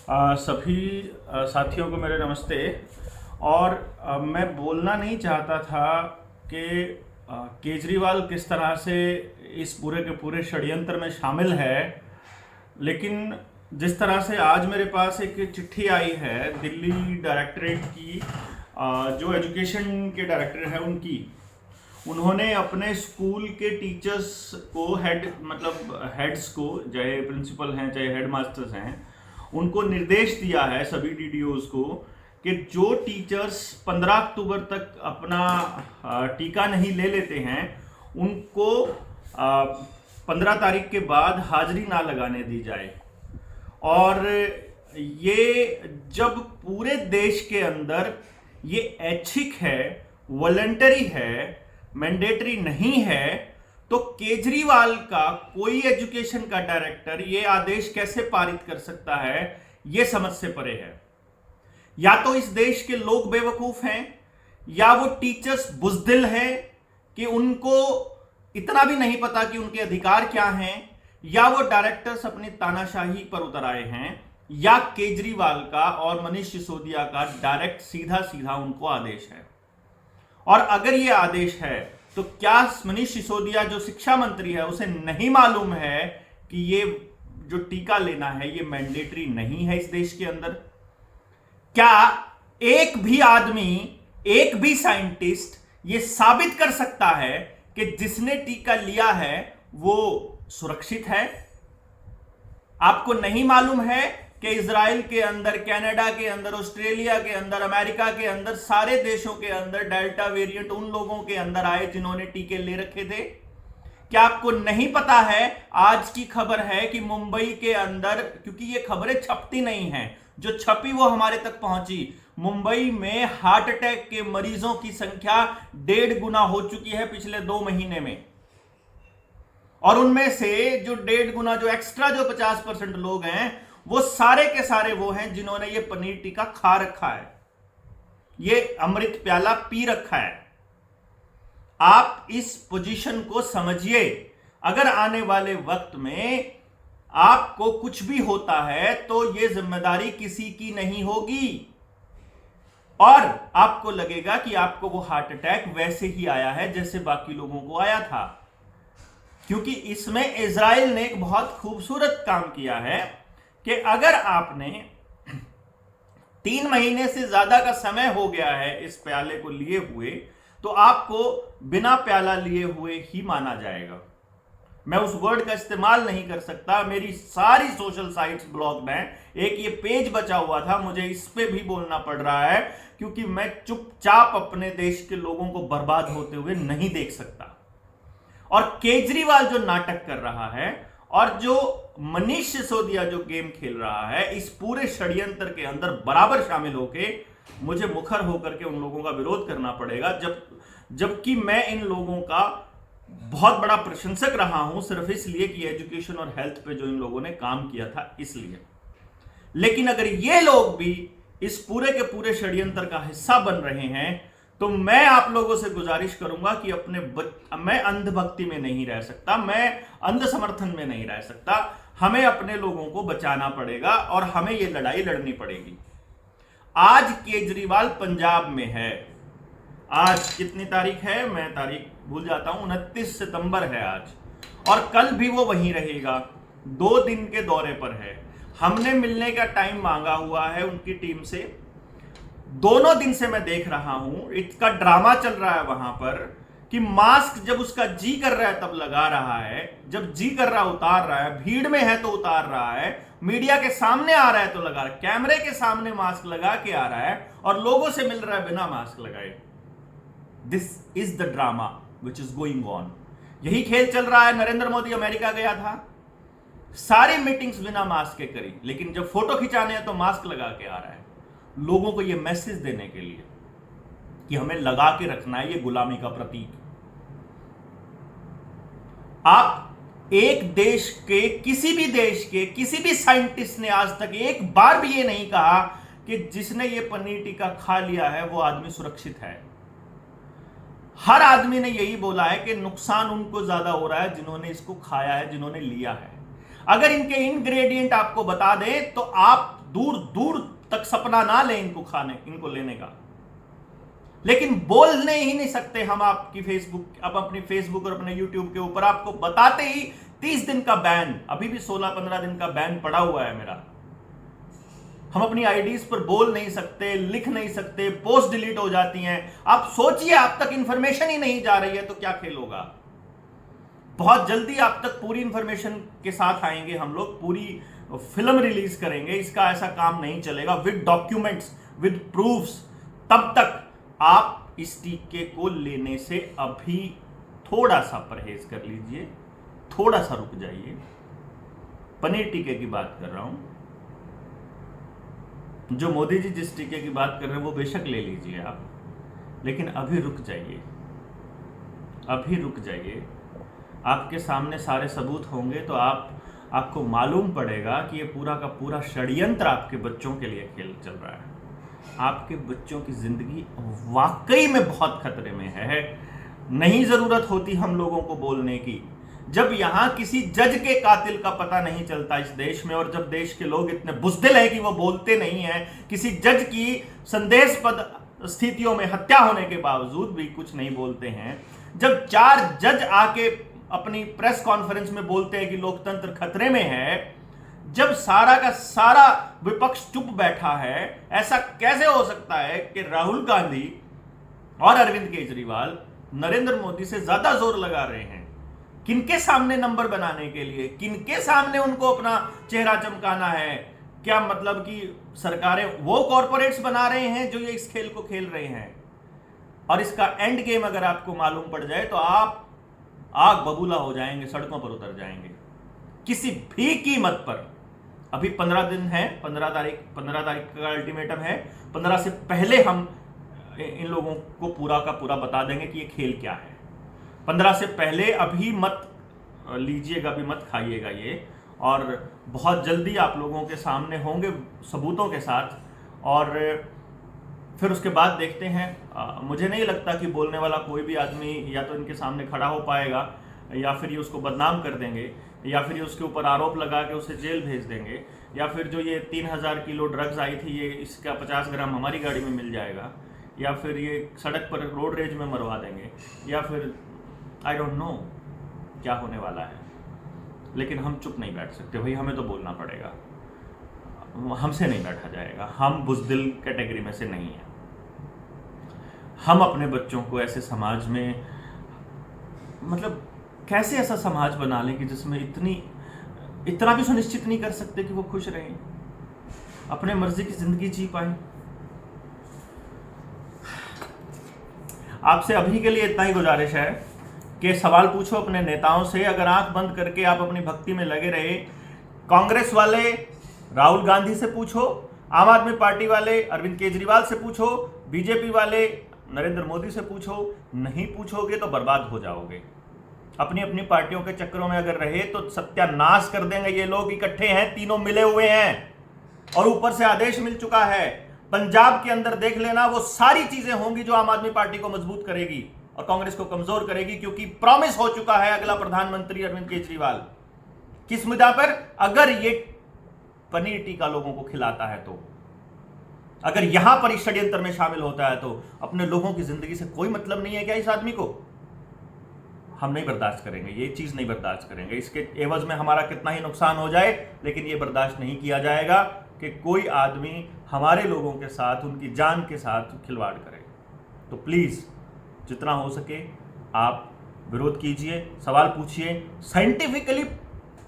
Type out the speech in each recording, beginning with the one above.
सभी साथियों को मेरे नमस्ते। और मैं बोलना नहीं चाहता था कि केजरीवाल किस तरह से इस पूरे के पूरे षड्यंत्र में शामिल है, लेकिन जिस तरह से आज मेरे पास एक चिट्ठी आई है दिल्ली डायरेक्टरेट की, जो एजुकेशन के डायरेक्टर है उनकी, उन्होंने अपने स्कूल के टीचर्स को हेड्स को, चाहे प्रिंसिपल हैं चाहे हेड मास्टर्स हैं, उनको निर्देश दिया है सभी डीडीओज को कि जो टीचर्स 15 अक्टूबर तक अपना टीका नहीं ले लेते हैं उनको 15 तारीख के बाद हाजिरी ना लगाने दी जाए। और ये जब पूरे देश के अंदर ये ऐच्छिक है, वॉलंटरी है, मैंडेटरी नहीं है, तो केजरीवाल का कोई एजुकेशन का डायरेक्टर ये आदेश कैसे पारित कर सकता है, ये समझ से परे है। या तो इस देश के लोग बेवकूफ हैं, या वो टीचर्स बुज़दिल हैं कि उनको इतना भी नहीं पता कि उनके अधिकार क्या हैं, या वो डायरेक्टर्स अपनी तानाशाही पर उतर आए हैं, या केजरीवाल का और मनीष सिसोदिया का डायरेक्ट सीधा सीधा उनको आदेश है। और अगर ये आदेश है तो क्या मनीष सिसोदिया जो शिक्षा मंत्री है उसे नहीं मालूम है कि ये जो टीका लेना है ये मैंडेटरी नहीं है इस देश के अंदर? क्या एक भी आदमी, एक भी साइंटिस्ट ये साबित कर सकता है कि जिसने टीका लिया है वो सुरक्षित है? आपको नहीं मालूम है कि इजराइल के अंदर, कनाडा के अंदर, ऑस्ट्रेलिया के अंदर, अमेरिका के अंदर, सारे देशों के अंदर डेल्टा वेरिएंट उन लोगों के अंदर आए जिन्होंने टीके ले रखे थे? क्या आपको नहीं पता है? आज की खबर है कि मुंबई के अंदर, क्योंकि ये खबरें छपती नहीं हैं, जो छपी वो हमारे तक पहुंची, मुंबई में हार्ट अटैक के मरीजों की संख्या 1.5 गुना हो चुकी है पिछले 2 महीने में। और उनमें से जो 1.5 गुना, जो एक्स्ट्रा, जो 50% लोग हैं, वो सारे के सारे वो हैं जिन्होंने ये पनीर टिक्का खा रखा है, ये अमृत प्याला पी रखा है। आप इस पोजीशन को समझिए। अगर आने वाले वक्त में आपको कुछ भी होता है तो ये जिम्मेदारी किसी की नहीं होगी, और आपको लगेगा कि आपको वो हार्ट अटैक वैसे ही आया है जैसे बाकी लोगों को आया था। क्योंकि इसमें इजराइल ने एक बहुत खूबसूरत काम किया है कि अगर आपने 3 महीने से ज्यादा का समय हो गया है इस प्याले को लिए हुए, तो आपको बिना प्याला लिए हुए ही माना जाएगा। मैं उस वर्ड का इस्तेमाल नहीं कर सकता, मेरी सारी सोशल साइट्स ब्लॉक्ड हैं। एक ये पेज बचा हुआ था, मुझे इस पे भी बोलना पड़ रहा है क्योंकि मैं चुपचाप अपने देश के लोगों को बर्बाद होते हुए नहीं देख सकता। और केजरीवाल जो नाटक कर रहा है और जो मनीष सिसोदिया जो गेम खेल रहा है, इस पूरे षड्यंत्र के अंदर बराबर शामिल होके मुझे मुखर होकर के उन लोगों का विरोध करना पड़ेगा, जबकि मैं इन लोगों का बहुत बड़ा प्रशंसक रहा हूं, सिर्फ इसलिए कि एजुकेशन और हेल्थ पे जो इन लोगों ने काम किया था इसलिए। लेकिन अगर ये लोग भी इस पूरे के पूरे षड्यंत्र का हिस्सा बन रहे हैं तो मैं आप लोगों से गुजारिश करूंगा कि मैं अंधभक्ति में नहीं रह सकता, मैं अंध समर्थन में नहीं रह सकता। हमें अपने लोगों को बचाना पड़ेगा और हमें यह लड़ाई लड़नी पड़ेगी। आज केजरीवाल पंजाब में है। आज कितनी तारीख है? मैं तारीख भूल जाता हूं, 29 सितंबर है आज, और कल भी वो वहीं रहेगा। 2 दिन के दौरे पर है। हमने मिलने का टाइम मांगा हुआ है उनकी टीम से। दोनों दिन से मैं देख रहा हूं, इसका ड्रामा चल रहा है वहां पर कि मास्क जब उसका जी कर रहा है तब लगा रहा है, जब जी कर रहा है उतार रहा है, भीड़ में है तो उतार रहा है, मीडिया के सामने आ रहा है तो लगा रहा है, कैमरे के सामने मास्क लगा के आ रहा है और लोगों से मिल रहा है बिना मास्क लगाए। This is the drama which is going on. यही खेल चल रहा है। नरेंद्र मोदी अमेरिका गया था, सारी मीटिंग्स बिना मास्क के करी, लेकिन जब फोटो खिंचाने हैं तो मास्क लगा के आ रहा है, लोगों को यह मैसेज देने के लिए कि हमें लगा के रखना है, यह गुलामी का प्रतीक। आप एक देश के, किसी भी देश के किसी भी साइंटिस्ट ने आज तक एक बार भी यह नहीं कहा कि जिसने यह पनीर टिक्का खा लिया है वो आदमी सुरक्षित है। हर आदमी ने यही बोला है कि नुकसान उनको ज्यादा हो रहा है जिन्होंने इसको खाया है, जिन्होंने लिया है। अगर इनके इंग्रेडिएंट आपको बता दें तो आप दूर दूर तक सपना ना ले इनको लेने का, लेकिन बोलने ही नहीं सकते हम आपकी अपनी फेसबुक और अपने यूट्यूब के ऊपर आपको बताते ही 30 दिन का बैन, अभी भी 16-15 दिन का बैन पड़ा हुआ है मेरा। हम अपनी आईडीज पर बोल नहीं सकते, लिख नहीं सकते, पोस्ट डिलीट हो जाती हैं। आप सोचिए, आप तक इंफॉर्मेशन ही नहीं जा रही है तो क्या खेल होगा। बहुत जल्दी आप तक पूरी इंफॉर्मेशन के साथ आएंगे हम लोग, पूरी फिल्म रिलीज करेंगे। इसका ऐसा काम नहीं चलेगा, विद डॉक्यूमेंट्स, विद प्रूफ्स। तब तक आप इस टीके को लेने से अभी थोड़ा सा परहेज कर लीजिए, थोड़ा सा रुक जाइए। पनीर टीके की बात कर रहा हूं, जो मोदी जी जिस टीके की बात कर रहे हैं वो बेशक ले लीजिए आप, लेकिन अभी रुक जाइए, अभी रुक जाइए। आपके सामने सारे सबूत होंगे तो आपको मालूम पड़ेगा कि ये पूरा का पूरा षड्यंत्र आपके बच्चों के लिए खेल चल रहा है। आपके बच्चों की जिंदगी वाकई में बहुत खतरे में है। नहीं जरूरत होती हम लोगों को बोलने की। जब यहां किसी जज के कातिल का पता नहीं चलता इस देश में, और जब देश के लोग इतने बुज़दिल हैं कि वो बोलते नहीं हैं, किसी जज की संदेहास्पद स्थितियों में हत्या होने के बावजूद भी कुछ नहीं बोलते हैं, जब 4 जज आके अपनी प्रेस कॉन्फ्रेंस में बोलते हैं कि लोकतंत्र खतरे में है, जब सारा का सारा विपक्ष चुप बैठा है, ऐसा कैसे हो सकता है कि राहुल गांधी और अरविंद केजरीवाल नरेंद्र मोदी से ज्यादा जोर लगा रहे हैं? किनके सामने नंबर बनाने के लिए, किनके सामने उनको अपना चेहरा चमकाना है? क्या मतलब कि सरकारें वो कॉरपोरेट्स बना रहे हैं जो ये इस खेल को खेल रहे हैं? और इसका एंड गेम अगर आपको मालूम पड़ जाए तो आप आग बबूला हो जाएंगे, सड़कों पर उतर जाएंगे किसी भी कीमत पर। अभी 15 दिन है, 15 तारीख का अल्टीमेटम है। 15 से पहले हम इन लोगों को पूरा का पूरा बता देंगे कि ये खेल क्या है। 15 से पहले अभी मत लीजिएगा, अभी मत खाइएगा ये, और बहुत जल्दी आप लोगों के सामने होंगे सबूतों के साथ। और फिर उसके बाद देखते हैं। मुझे नहीं लगता कि बोलने वाला कोई भी आदमी या तो इनके सामने खड़ा हो पाएगा, या फिर ये उसको बदनाम कर देंगे, या फिर ये उसके ऊपर आरोप लगा के उसे जेल भेज देंगे, या फिर जो ये 3000 किलो ड्रग्स आई थी ये इसका 50 ग्राम हमारी गाड़ी में मिल जाएगा, या फिर ये सड़क पर रोड रेज में मरवा देंगे, या फिर आई डोंट नो क्या होने वाला है। लेकिन हम चुप नहीं बैठ सकते भाई, हमें तो बोलना पड़ेगा। हमसे नहीं बैठा जाएगा, हम बुज़दिल कैटेगरी में से नहीं हैं। हम अपने बच्चों को ऐसे समाज में, मतलब कैसे ऐसा समाज बना लें कि जिसमें इतना भी सुनिश्चित नहीं कर सकते कि वो खुश रहें, अपने मर्जी की जिंदगी जी पाएं। आपसे अभी के लिए इतना ही गुजारिश है कि सवाल पूछो अपने नेताओं से। अगर आंख बंद करके आप अपनी भक्ति में लगे रहे, कांग्रेस वाले राहुल गांधी से पूछो, आम आदमी पार्टी वाले अरविंद केजरीवाल से पूछो, बीजेपी वाले नरेंद्र मोदी से पूछो। नहीं पूछोगे तो बर्बाद हो जाओगे। अपनी अपनी पार्टियों के चक्करों में अगर रहे तो सत्यानाश कर देंगे। ये लोग इकट्ठे हैं, तीनों मिले हुए हैं, और ऊपर से आदेश मिल चुका है। पंजाब के अंदर देख लेना, वो सारी चीजें होंगी जो आम आदमी पार्टी को मजबूत करेगी और कांग्रेस को कमजोर करेगी, क्योंकि प्रॉमिस हो चुका है अगला प्रधानमंत्री अरविंद केजरीवाल। किस मुद्दा पर? अगर ये पनीर टीका लोगों को खिलाता है तो, अगर यहां पर इस षड्यंत्र में शामिल होता है तो अपने लोगों की जिंदगी से कोई मतलब नहीं है क्या इस आदमी को? हम नहीं बर्दाश्त करेंगे, ये चीज नहीं बर्दाश्त करेंगे। इसके एवज में हमारा कितना ही नुकसान हो जाए, लेकिन ये बर्दाश्त नहीं किया जाएगा कि कोई आदमी हमारे लोगों के साथ, उनकी जान के साथ खिलवाड़ करे। तो प्लीज जितना हो सके आप विरोध कीजिए, सवाल पूछिए, साइंटिफिकली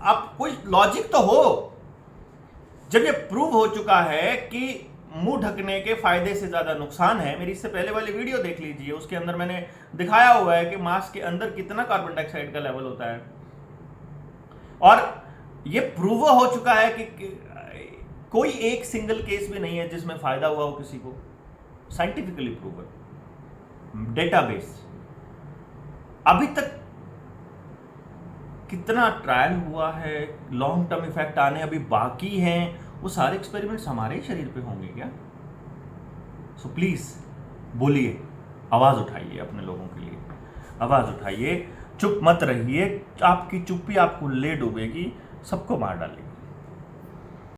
आप कोई लॉजिक तो हो। जब ये प्रूव हो चुका है कि मुंह ढकने के फायदे से ज्यादा नुकसान है, मेरी इससे पहले वाली वीडियो देख लीजिए, उसके अंदर मैंने दिखाया हुआ है कि मास्क के अंदर कितना कार्बन डाइऑक्साइड का लेवल होता है। और ये प्रूव हो चुका है कि कोई एक सिंगल केस भी नहीं है जिसमें फायदा हुआ हो किसी को। Scientifically proven, database. अभी तक कितना ट्रायल हुआ है, लॉन्ग टर्म इफेक्ट आने अभी बाकी हैं, वो सारे एक्सपेरिमेंट्स हमारे ही शरीर पे होंगे क्या? सो प्लीज बोलिए, आवाज उठाइए, अपने लोगों के लिए आवाज उठाइए, चुप मत रहिए। आपकी चुप्पी आपको ले डूबेगी, सबको मार डालेगी।